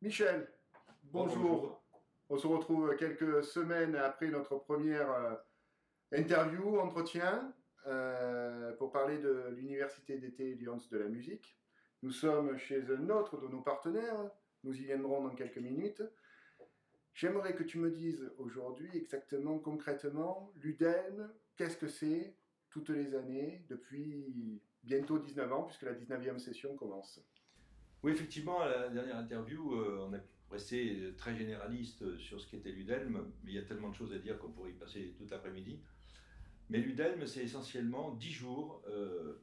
Michel, bonjour. On se retrouve quelques semaines après notre première interview, entretien, pour parler de l'Université d'été Lyons de la musique. Nous sommes chez un autre de nos partenaires, nous y viendrons dans quelques minutes. J'aimerais que tu me dises aujourd'hui exactement, concrètement, l'UDELM, qu'est-ce que c'est toutes les années, depuis bientôt 19 ans, puisque la 19e session commence. Oui, effectivement, à la dernière interview, on a resté très généraliste sur ce qu'était l'UDELM, mais il y a tellement de choses à dire qu'on pourrait y passer tout l'après-midi. Mais l'UDELM, c'est essentiellement 10 jours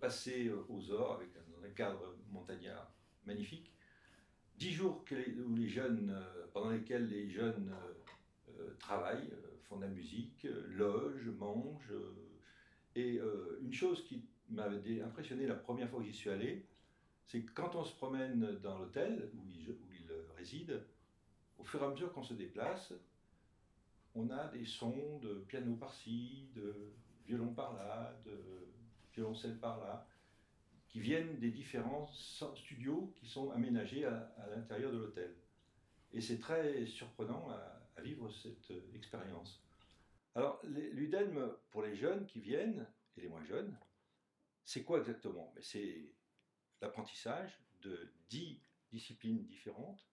passés aux Ors, dans un cadre montagnard magnifique. 10 jours pendant lesquels les jeunes travaillent, font de la musique, logent, mangent. Et une chose qui m'avait impressionné la première fois que j'y suis allé, c'est que quand on se promène dans l'hôtel où il réside, au fur et à mesure qu'on se déplace, on a des sons de piano par-ci, de violon par-là, de violoncelle par-là, qui viennent des différents studios qui sont aménagés à l'intérieur de l'hôtel. Et c'est très surprenant à vivre cette expérience. Alors, l'UDELM, pour les jeunes qui viennent, et les moins jeunes, c'est quoi exactement? C'est l'apprentissage de 10 disciplines différentes.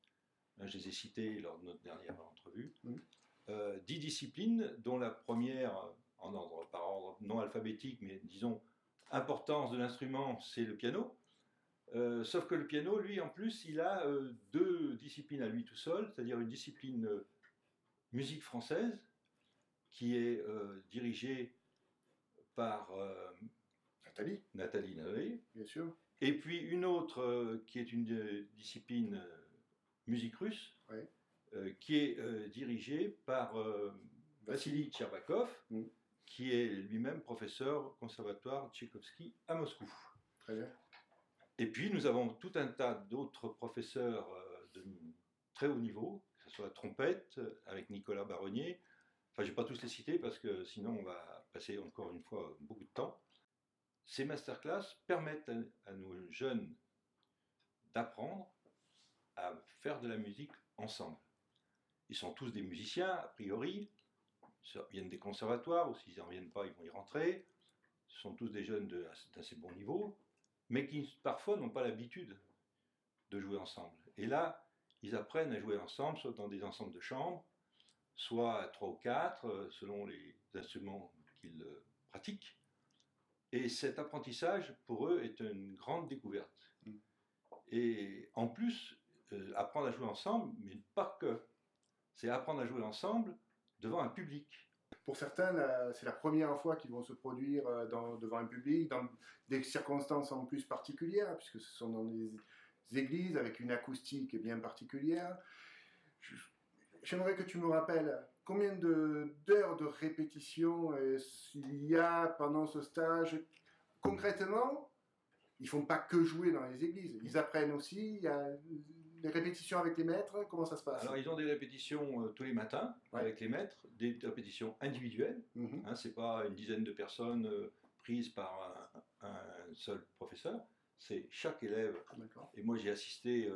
Je les ai citées lors de notre dernière entrevue. 10 disciplines, dont la première, par ordre non alphabétique, mais disons, importance de l'instrument, c'est le piano. Sauf que le piano, lui, en plus, il a deux disciplines à lui tout seul, c'est-à-dire une discipline musique française, qui est dirigée par Nathalie Navé, bien sûr. Et puis une autre qui est une discipline musique russe, ouais. Qui est dirigée par Vassili Tcherbakov, qui est lui-même professeur au conservatoire Tchaïkovski à Moscou. Très bien. Et puis nous avons tout un tas d'autres professeurs de très haut niveau, que ce soit la trompette avec Nicolas Baronnier. Enfin, je ne vais pas tous les citer parce que sinon on va passer encore une fois beaucoup de temps. Ces masterclass permettent à nos jeunes d'apprendre à faire de la musique ensemble. Ils sont tous des musiciens, a priori, ils viennent des conservatoires, ou s'ils n'en viennent pas, ils vont y rentrer. Ce sont tous des jeunes d'assez bon niveau, mais qui parfois n'ont pas l'habitude de jouer ensemble. Et là, ils apprennent à jouer ensemble, soit dans des ensembles de chambre, soit à 3 ou 4, selon les instruments qu'ils pratiquent. Et cet apprentissage, pour eux, est une grande découverte. Et en plus, apprendre à jouer ensemble, mais pas que. C'est apprendre à jouer ensemble devant un public. Pour certains, c'est la première fois qu'ils vont se produire devant un public, dans des circonstances en plus particulières, puisque ce sont dans des églises avec une acoustique bien particulière. J'aimerais que tu me rappelles combien d'heures de répétition il y a pendant ce stage. Concrètement, ils ne font pas que jouer dans les églises. Ils apprennent aussi, il y a des répétitions avec les maîtres. Comment ça se passe? Alors, ils ont des répétitions tous les matins avec les maîtres, des répétitions individuelles. Ce n'est pas une dizaine de personnes prises par un seul professeur. C'est chaque élève. Et moi, j'ai assisté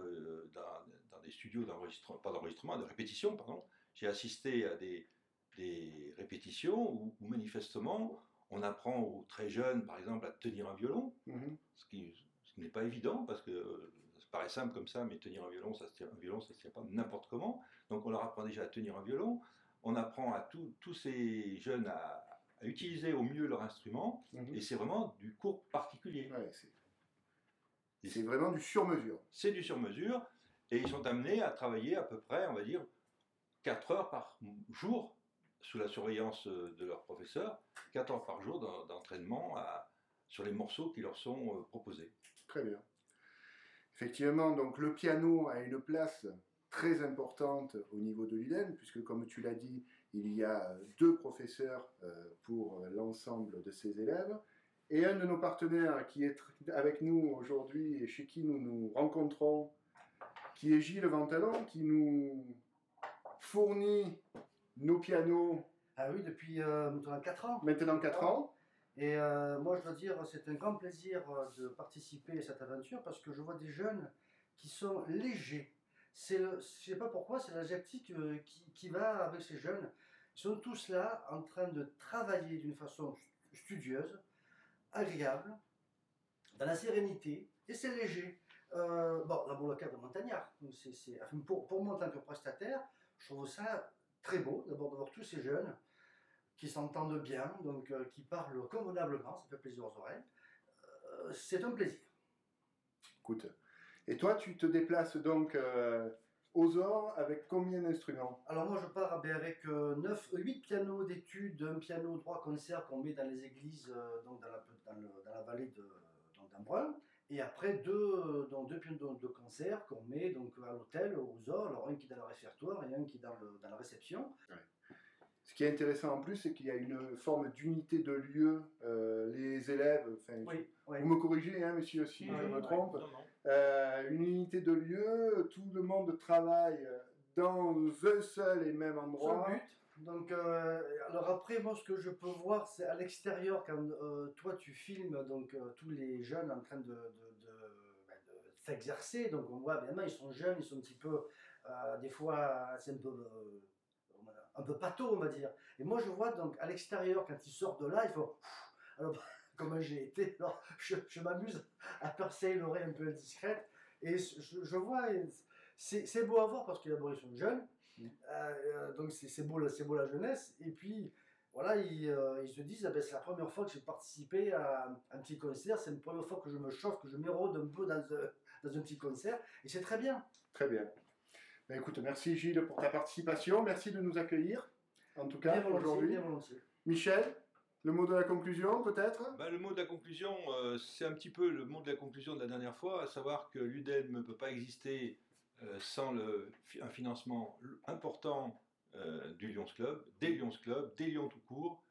dans des studios de répétition, pardon. J'ai assisté à des répétitions où manifestement, on apprend aux très jeunes, par exemple, à tenir un violon, ce qui n'est pas évident, parce que ça paraît simple comme ça, mais tenir un violon, ça ne se tient pas n'importe comment. Donc on leur apprend déjà à tenir un violon, on apprend à tous ces jeunes à utiliser au mieux leur instrument, et c'est vraiment du cours particulier. Ouais, c'est vraiment du sur-mesure. C'est du sur-mesure, et ils sont amenés à travailler à peu près, on va dire, 4 heures par jour, sous la surveillance de leur professeur, 4 heures par jour d'entraînement sur les morceaux qui leur sont proposés. Très bien. Effectivement, donc le piano a une place très importante au niveau de l'UDELM, puisque comme tu l'as dit, il y a 2 professeurs pour l'ensemble de ses élèves. Et un de nos partenaires qui est avec nous aujourd'hui et chez qui nous nous rencontrons, qui est Gilles Ventalon, qui nous fournit nos pianos. Ah oui, depuis maintenant 4 ans. Maintenant 4 ans. Et moi, je dois dire, c'est un grand plaisir de participer à cette aventure parce que je vois des jeunes qui sont légers, je sais pas pourquoi, c'est l'adjectif qui va avec ces jeunes. Ils sont tous là en train de travailler d'une façon studieuse, agréable, dans la sérénité, et c'est léger. Bon, d'abord le cadre montagnard. Donc enfin, pour moi, en tant que prestataire, je trouve ça très beau, d'abord de voir tous ces jeunes qui s'entendent bien, donc qui parlent convenablement, ça fait plaisir aux oreilles. C'est un plaisir. Écoute. Et toi, tu te déplaces donc aux Ors avec combien d'instruments? Alors moi, je pars avec 8 pianos d'études, un piano droit concert qu'on met dans les églises, donc dans la vallée d'Embrun, et après deux pianos de concert qu'on met donc à l'hôtel, aux Ors, alors un qui est dans le réfectoire et un qui est dans la réception. Ouais. Ce qui est intéressant en plus, c'est qu'il y a une forme d'unité de lieu. Les élèves, Oui. Vous me corrigez, hein, monsieur, si je me trompe. Une unité de lieu, tout le monde travaille dans un seul et même endroit. Seul but. Donc, alors après, moi, ce que je peux voir, c'est à l'extérieur, quand toi, tu filmes donc, tous les jeunes en train de s'exercer. Donc, on voit, évidemment, ils sont jeunes, ils sont un petit peu, des fois, c'est un peu pâteau, on va dire. Et moi, je vois donc à l'extérieur, quand ils sortent de là, il faut. Alors, comme j'ai été, alors, je m'amuse à percer l'oreille un peu indiscrète. Et je vois, c'est beau à voir parce que d'abord, ils sont jeunes. Donc, c'est beau la jeunesse. Et puis, voilà, ils se disent, ah ben, c'est la première fois que j'ai participé à un petit concert. C'est la première fois que je me chauffe, que je m'érode un peu dans un petit concert. Et c'est très bien. Très bien. Ben, écoute, merci Gilles pour ta participation. Merci de nous accueillir, en tout cas, aujourd'hui. Michel, le mot de la conclusion, peut-être? Le mot de la conclusion, c'est un petit peu le mot de la conclusion de la dernière fois, à savoir que l'UDELM ne peut pas exister sans un financement important du Lions Club, des Lions tout court.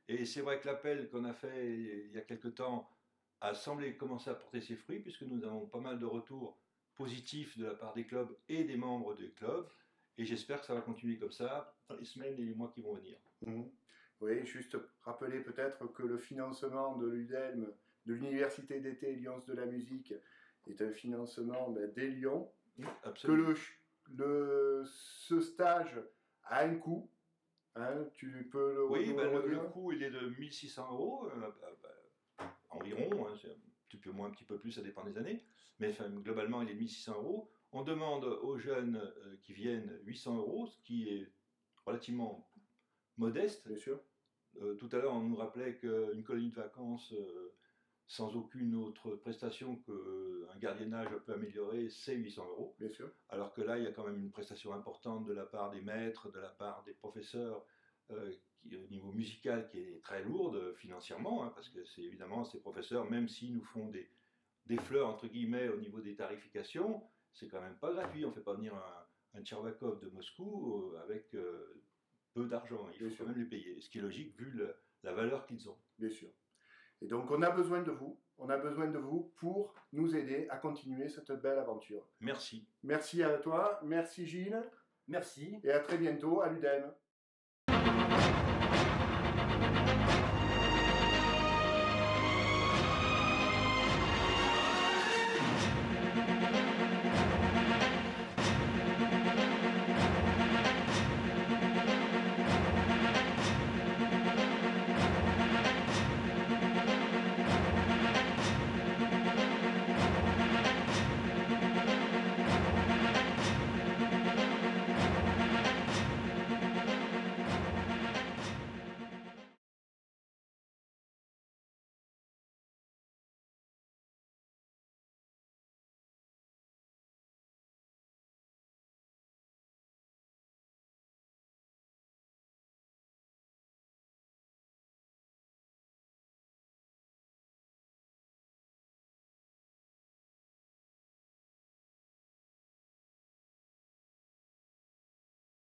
Et c'est vrai que l'appel qu'on a fait il y a quelque temps a semblé commencer à porter ses fruits, puisque nous avons pas mal de retours positifs de la part des clubs et des membres des clubs. Et j'espère que ça va continuer comme ça dans les semaines et les mois qui vont venir. Oui, juste rappeler peut-être que le financement de l'UDELM, de l'Université d'été Lions de la musique, est un financement des Lions. Absolument. Que ce stage a un coût. Hein, tu peux le le coût il est de 1 600 € environ, hein, c'est un petit peu plus, ça dépend des années, mais globalement il est de 1 600 €. On demande aux jeunes qui viennent 800 €, ce qui est relativement modeste. Bien sûr. Tout à l'heure on nous rappelait qu'une colonie de vacances sans aucune autre prestation qu'un gardiennage un peu amélioré, c'est 800 €. Bien sûr. Alors que là, il y a quand même une prestation importante de la part des maîtres, de la part des professeurs, au niveau musical, qui est très lourde financièrement, hein, parce que c'est évidemment ces professeurs, même s'ils nous font des fleurs, entre guillemets, au niveau des tarifications, c'est quand même pas gratuit. On ne fait pas venir un Tchervakov de Moscou avec peu d'argent. Il faut quand même les payer, ce qui est logique vu la valeur qu'ils ont. Bien sûr. Et donc, on a besoin de vous. On a besoin de vous pour nous aider à continuer cette belle aventure. Merci. Merci à toi. Merci Gilles. Merci. Et à très bientôt à l'UDEM.